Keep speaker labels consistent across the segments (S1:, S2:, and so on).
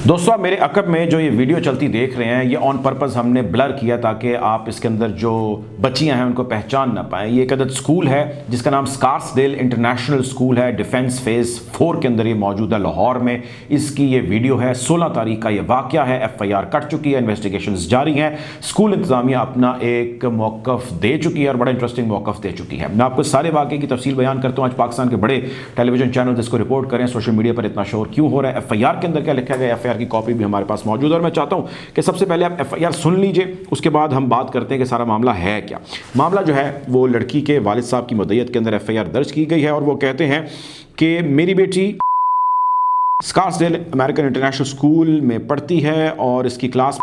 S1: دوستو میرے عقب میں جو یہ ویڈیو چلتی دیکھ رہے ہیں، یہ آن پرپز ہم نے بلر کیا تاکہ آپ اس کے اندر جو بچیاں ہیں ان کو پہچان نہ پائیں۔ یہ ایک عدد سکول ہے جس کا نام سکارسڈیل انٹرنیشنل سکول ہے، ڈیفنس فیز 4 کے اندر یہ موجود ہے لاہور میں۔ اس کی یہ ویڈیو ہے، 16 تاریخ کا یہ واقعہ ہے، FIR کٹ چکی ہے، انویسٹیگیشنز جاری ہیں۔ سکول انتظامیہ اپنا ایک موقف دے چکی ہے اور بڑا انٹرسٹنگ موقف دے چکی ہے۔ میں آپ کو سارے واقعے کی تفصیل بیان کرتا ہوں۔ آج پاکستان کے بڑے ٹیلی ویژن چینل اس کو رپورٹ کریں، سوشل میڈیا پر اتنا شور کیوں ہو رہا ہے، FIR کے اندر کیا لکھا گیا، FIR کی کاپی بھی ہمارے پاس موجود ہے، اور میں چاہتا ہوں کہ سب سے پہلے آپ FIR سن لیجئے، اس کے بعد ہم بات کرتے ہیں کہ سارا معاملہ ہے کیا۔ معاملہ جو ہے وہ لڑکی کے والد صاحب کی مدعیت کے اندر FIR درج کی گئی ہے، اور وہ کہتے ہیں کہ میری بیٹی سکارسڈیل امریکن انٹرنیشنل سکول میں پڑھتی ہے اور اس کی کلاس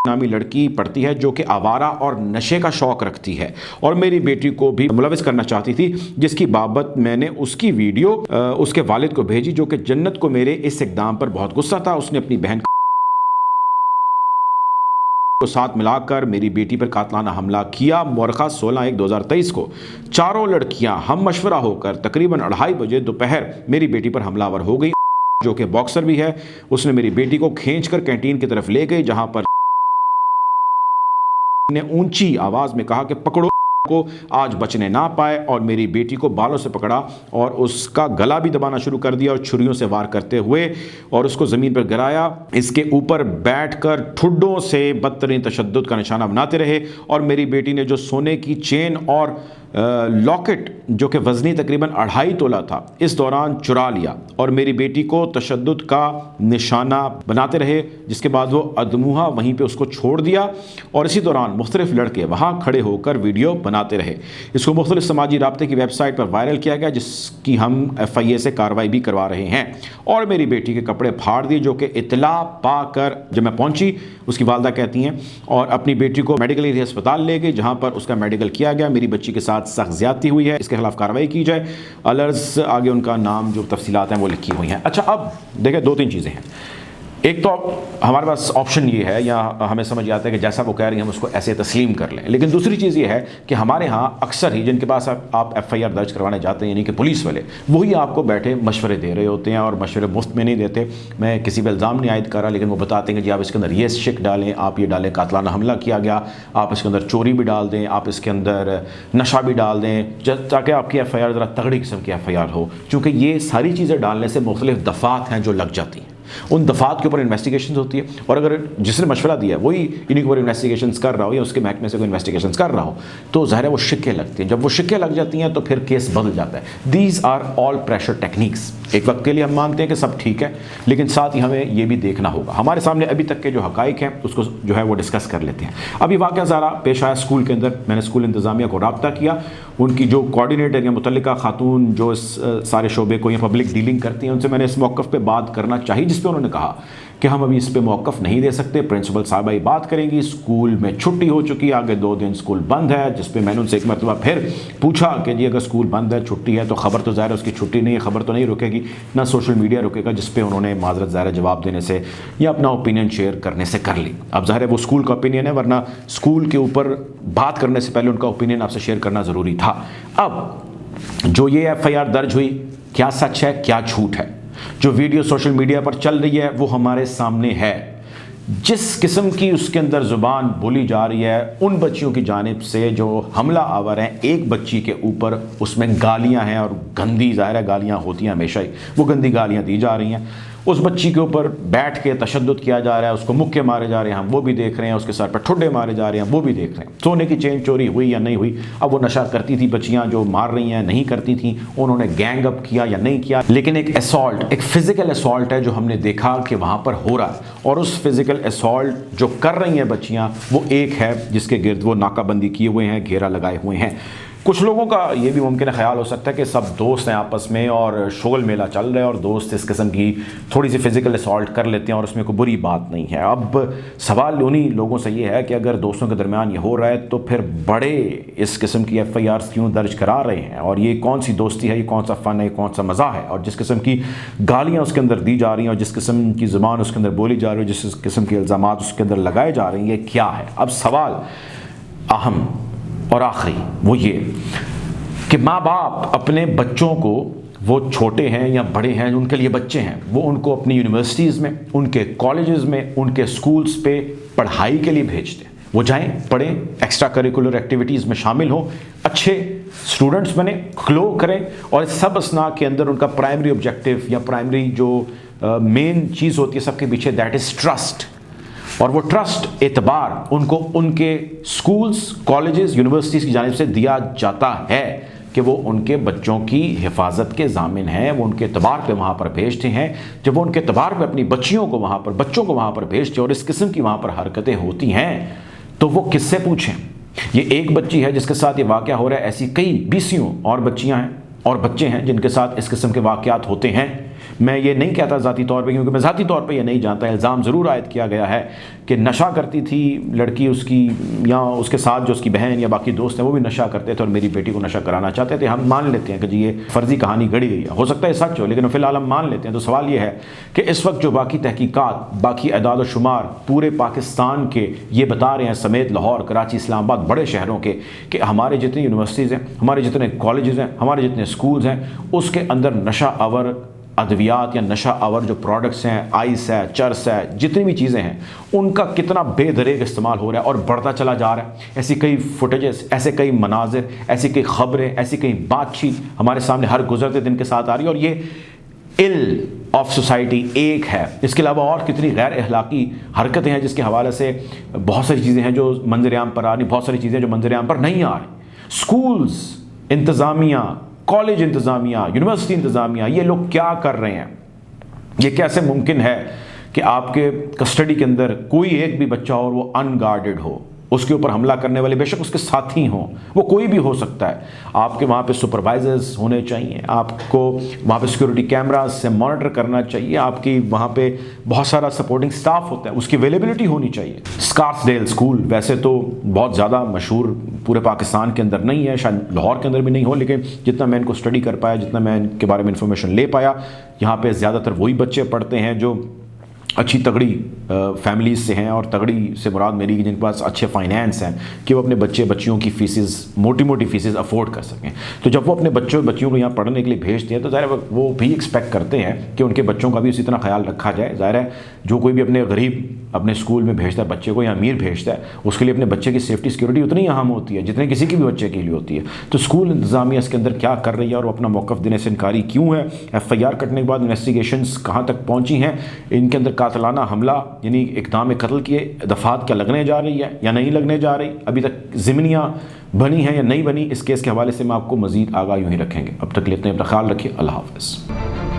S1: نامی لڑکی پڑھتی ہے جو کہ آوارہ اور نشے کا شوق رکھتی ہے، اور میری بیٹی کو بھی ملوث کرنا چاہتی تھی، جس کی بابت میں نے اس کی ویڈیو اس کے والد کو بھیجی، جو کہ جنت کو میرے اس اقدام پر بہت غصہ تھا۔ اس نے اپنی بہن کو ساتھ ملا کر میری بیٹی پر قاتلانہ حملہ کیا۔ مورخہ 16/1/2023 کو چاروں لڑکیاں ہم مشورہ ہو کر تقریباً 2:30 بجے دوپہر میری بیٹی پر حملہ آور ہو گئی، جو کہ باکسر بھی ہے۔ اس نے میری بیٹی کو کھینچ کر کینٹین کی طرف لے گئی، جہاں پر نے اونچی آواز میں کہا کہ پکڑو کو، آج بچنے نہ پائے، اور میری بیٹی کو بالوں سے پکڑا اور اس کا گلا بھی دبانا شروع کر دیا، اور چھریوں سے وار کرتے ہوئے اور اس کو زمین پر گرایا۔ اس کے اوپر بیٹھ کر ٹھڈوں سے بدترین تشدد کا نشانہ بناتے رہے، اور میری بیٹی نے جو سونے کی چین اور لاکٹ جو کہ وزنی تقریباً 2.5 تولہ تھا، اس دوران چرا لیا اور میری بیٹی کو تشدد کا نشانہ بناتے رہے، جس کے بعد وہ ادموہا وہیں پہ اس کو چھوڑ دیا، اور اسی دوران مختلف لڑکے وہاں کھڑے ہو کر ویڈیو بناتے رہے۔ اس کو مختلف سماجی رابطے کی ویب سائٹ پر وائرل کیا گیا، جس کی ہم FIA سے کارروائی بھی کروا رہے ہیں، اور میری بیٹی کے کپڑے پھاڑ دیے، جو کہ اطلاع پا کر جب میں پہنچی، اس کی والدہ کہتی ہیں، اور اپنی بیٹی کو میڈیکل ایریا ہسپتال لے گئی، جہاں پر اس کا میڈیکل کیا گیا۔ میری بچی کے ساتھ سخت زیادتی ہوئی ہے، اس کے خلاف کارروائی کی جائے۔ الرز آگے ان کا نام جو تفصیلات ہیں وہ لکھی ہوئی ہیں۔ اچھا، اب دیکھیں 2-3 چیزیں ہیں۔ ایک تو ہمارے پاس آپشن یہ ہے، یا ہمیں سمجھ آتا ہے کہ جیسا وہ کہہ رہی ہیں ہم اس کو ایسے تسلیم کر لیں، لیکن دوسری چیز یہ ہے کہ ہمارے ہاں اکثر ہی جن کے پاس آپ FIR درج کروانے جاتے ہیں، یعنی کہ پولیس والے، وہی آپ کو بیٹھے مشورے دے رہے ہوتے ہیں، اور مشورے مفت میں نہیں دیتے۔ میں کسی پہ الزام نہیں عائد کر رہا، لیکن وہ بتاتے ہیں کہ جی آپ اس کے اندر یہ شک ڈالیں، آپ یہ ڈالیں قاتلانہ حملہ کیا گیا، آپ اس کے اندر چوری بھی ڈال دیں، آپ اس کے اندر نشہ بھی ڈال دیں، تاکہ آپ کی FIR ذرا تگڑی قسم کی FIR ہو۔ چونکہ یہ ساری چیزیں ڈالنے سے مختلف دفعات ہیں جو لگ جاتی ہیں، ان دفعات کے اوپر انویسٹیگیشنز ہوتی ہے، اور اگر جس نے مشورہ دیا وہی انہیں کے اوپر انویسٹیگیشنز کر رہا ہو، یا اس کے محکمے سے کوئی انویسٹیگیشنز کر رہا ہو، تو ظاہر ہے وہ شکیں لگتی ہیں۔ جب وہ شکیں لگ جاتی ہیں تو پھر کیس بدل جاتا ہے۔ These are all pressure techniques. ایک وقت کے لیے ہم مانتے ہیں کہ سب ٹھیک ہے، لیکن ساتھ ہی ہمیں یہ بھی دیکھنا ہوگا۔ ہمارے سامنے ابھی تک کے جو حقائق ہیں اس کو جو ہے وہ ڈسکس کر لیتے ہیں۔ اب یہ واقعہ ذرا پیش آیا اسکول کے اندر، میں نے اسکول انتظامیہ کو رابطہ کیا، ان کی جو کوآرڈینیٹر یا متعلقہ خاتون جو اس سارے شعبے کو یا پبلک ڈیلنگ کرتی ہیں، ان سے میں نے اس موقف پہ بات کرنا چاہی، جس پہ انہوں نے کہا کہ ہم ابھی اس پہ موقف نہیں دے سکتے، پرنسپل صاحبہ ہی بات کریں گی، اسکول میں چھٹی ہو چکی ہے، آگے 2 دن اسکول بند ہے، جس پہ میں نے ان سے ایک مرتبہ پھر پوچھا کہ جی اگر اسکول بند ہے، چھٹی ہے، تو خبر تو ظاہر ہے اس کی چھٹی نہیں ہے، خبر تو نہیں رکے گی، نہ سوشل میڈیا رکے گا، جس پہ انہوں نے معذرت ظاہر جواب دینے سے یا اپنا اوپینین شیئر کرنے سے کر لی۔ اب ظاہر ہے وہ اسکول کا اوپینین ہے، ورنہ اسکول کے اوپر بات کرنے سے پہلے ان کا اوپینین آپ سے شیئر کرنا ضروری تھا۔ اب جو یہ FIR درج ہوئی، کیا سچ ہے کیا جھوٹ ہے؟ جو ویڈیو سوشل میڈیا پر چل رہی ہے وہ ہمارے سامنے ہے۔ جس قسم کی اس کے اندر زبان بولی جا رہی ہے ان بچیوں کی جانب سے جو حملہ آور ہیں، ایک بچی کے اوپر اس میں گالیاں ہیں، اور گندی ظاہر ہے گالیاں ہوتی ہیں ہمیشہ ہی، وہ گندی گالیاں دی جا رہی ہیں۔ اس بچی کے اوپر بیٹھ کے تشدد کیا جا رہا ہے، اس کو مکے مارے جا رہے ہیں، ہم وہ بھی دیکھ رہے ہیں، اس کے سر پر ٹھڈے مارے جا رہے ہیں، وہ بھی دیکھ رہے ہیں۔ سونے کی چین چوری ہوئی یا نہیں ہوئی، اب وہ نشہ کرتی تھی بچیاں جو مار رہی ہیں، نہیں کرتی تھیں، انہوں نے گینگ اپ کیا یا نہیں کیا، لیکن ایک اسالٹ، ایک فزیکل اسالٹ ہے جو ہم نے دیکھا کہ وہاں پر ہو رہا ہے، اور اس فزیکل اسالٹ جو کر رہی ہیں بچیاں، وہ ایک ہے جس کے گرد وہ ناکہ بندی کیے ہوئے ہیں، گھیرا لگائے ہوئے ہیں۔ کچھ لوگوں کا یہ بھی ممکن ہے خیال ہو سکتا ہے کہ سب دوست ہیں آپس میں اور شغل میلہ چل رہا ہے، اور دوست اس قسم کی تھوڑی سی فزیکل اسالٹ کر لیتے ہیں اور اس میں کوئی بری بات نہیں ہے۔ اب سوال انہی لوگوں سے یہ ہے کہ اگر دوستوں کے درمیان یہ ہو رہا ہے تو پھر بڑے اس قسم کی FIRs کیوں درج کرا رہے ہیں، اور یہ کون سی دوستی ہے، یہ کون سا فن ہے، یہ کون سا مزہ ہے، اور جس قسم کی گالیاں اس کے اندر دی جا رہی ہیں، اور جس قسم کی زبان اس کے اندر بولی جا رہی ہے، جس قسم کے الزامات اس کے اندر لگائے جا رہے ہیں، یہ کیا ہے؟ اب سوال اہم اور آخری وہ یہ کہ ماں باپ اپنے بچوں کو وہ چھوٹے ہیں یا بڑے ہیں، ان کے لیے بچے ہیں، وہ ان کو اپنی یونیورسٹیز میں، ان کے کالجز میں، ان کے سکولز پہ پڑھائی کے لیے بھیجتے ہیں۔ وہ جائیں، پڑھیں، ایکسٹرا کریکولر ایکٹیویٹیز میں شامل ہوں، اچھے اسٹوڈنٹس بنیں، گلو کریں، اور اس سب اسنا کے اندر ان کا پرائمری آبجیکٹیو یا پرائمری جو مین چیز ہوتی ہے سب کے پیچھے، دیٹ از ٹرسٹ۔ اور وہ ٹرسٹ، اعتبار ان کو ان کے سکولز، کالجز، یونیورسٹیز کی جانب سے دیا جاتا ہے کہ وہ ان کے بچوں کی حفاظت کے ضامن ہیں، وہ ان کے اعتبار پہ وہاں پر بھیجتے ہیں۔ جب وہ ان کے اعتبار پہ اپنی بچوں کو وہاں پر بھیجتے ہیں اور اس قسم کی وہاں پر حرکتیں ہوتی ہیں تو وہ کس سے پوچھیں؟ یہ ایک بچی ہے جس کے ساتھ یہ واقعہ ہو رہا ہے، ایسی کئی بیسیوں اور بچیاں ہیں اور بچے ہیں جن کے ساتھ اس قسم کے واقعات ہوتے ہیں۔ میں یہ نہیں کہتا ذاتی طور پہ، کیونکہ میں ذاتی طور پہ یہ نہیں جانتا۔ الزام ضرور عائد کیا گیا ہے کہ نشہ کرتی تھی لڑکی، اس کی یا اس کے ساتھ جو اس کی بہن یا باقی دوست ہیں وہ بھی نشہ کرتے تھے اور میری بیٹی کو نشہ کرانا چاہتے تھے۔ ہم مان لیتے ہیں کہ جی یہ فرضی کہانی گڑھی گئی ہے، ہو سکتا ہے سچ ہو، لیکن فی الحال ہم مان لیتے ہیں۔ تو سوال یہ ہے کہ اس وقت جو باقی تحقیقات، باقی اعداد و شمار پورے پاکستان کے یہ بتا رہے ہیں، سمیت لاہور، کراچی، اسلام آباد، بڑے شہروں کے، کہ ہمارے جتنی یونیورسٹیز ہیں، ہمارے جتنے کالجز ہیں، ہمارے جتنے سکولز ہیں، اس کے اندر نشہ آور ادویات یا نشہ آور جو پروڈکٹس ہیں، آئس ہے، چرس ہے، جتنی بھی چیزیں ہیں، ان کا کتنا بے دریغ استعمال ہو رہا ہے اور بڑھتا چلا جا رہا ہے۔ ایسی کئی فوٹیجز، ایسے کئی مناظر، ایسی کئی خبریں، ایسی کئی بات چیت ہمارے سامنے ہر گزرتے دن کے ساتھ آ رہی ہے، اور یہ ill آف سوسائٹی ایک ہے۔ اس کے علاوہ اور کتنی غیر اخلاقی حرکتیں ہیں جس کے حوالے سے بہت ساری چیزیں ہیں جو منظر عام پر آ رہی، بہت ساری چیزیں جو منظر عام پر نہیں آ رہی۔ سکولز انتظامیہ، کالج انتظامیہ، یونیورسٹی انتظامیہ، یہ لوگ کیا کر رہے ہیں؟ یہ کیسے ممکن ہے کہ آپ کے کسٹڈی کے اندر کوئی ایک بھی بچہ اور وہ ان گارڈڈ ہو، اس کے اوپر حملہ کرنے والے بے شک اس کے ساتھی ہوں، وہ کوئی بھی ہو سکتا ہے۔ آپ کے وہاں پہ سپروائزرز ہونے چاہیے، آپ کو وہاں پہ سیکورٹی کیمراز سے مانیٹر کرنا چاہیے، آپ کی وہاں پہ بہت سارا سپورٹنگ سٹاف ہوتا ہے، اس کی اویلیبلٹی ہونی چاہیے۔ اسکارسڈیل اسکول ویسے تو بہت زیادہ مشہور پورے پاکستان کے اندر نہیں ہے، شاید لاہور کے اندر بھی نہیں ہو، لیکن جتنا میں ان کو اسٹڈی کر پایا، جتنا میں ان کے بارے میں انفارمیشن لے پایا، یہاں پہ زیادہ تر وہی بچے پڑھتے ہیں جو اچھی تگڑی فیملیز سے ہیں، اور تگڑی سے مراد میری جن کے پاس اچھے فائنینس ہیں کہ وہ اپنے بچیوں کی فیسز، موٹی فیسز افورڈ کر سکیں۔ تو جب وہ اپنے بچیوں کو یہاں پڑھنے کے لیے بھیجتے ہیں تو ظاہر ہے وہ بھی ایکسپیکٹ کرتے ہیں کہ ان کے بچوں کا بھی اسی طرح خیال رکھا جائے۔ ظاہر ہے جو کوئی بھی اپنے غریب اپنے اسکول میں بھیجتا ہے بچے کو، یا امیر بھیجتا ہے، اس کے لیے اپنے بچے کی سیفٹی سیکورٹی اتنی اہم ہوتی ہے جتنے کسی کی بھی بچے کے لیے ہوتی ہے۔ تو اسکول انتظامیہ اس کے اندر کیا کر رہی ہے اور وہ اپنا موقف دینے سے انکاری کیوں ہے؟ FIR کٹنے کے بعد انویسٹیگیشنز کہاں تک پہنچی ہیں؟ ان کے اندر قاتلانہ حملہ یعنی اقدام قتل کیے دفعات کیا لگنے جا رہی ہے یا نہیں لگنے جا رہی؟ ابھی تک ضمنیاں بنی ہیں یا نہیں بنی؟ اس کیس کے حوالے سے میں آپ کو مزید آگاہ یوں ہی رکھیں گے۔ اب تک لیتے ہیں، اپنا خیال رکھیے، اللہ حافظ۔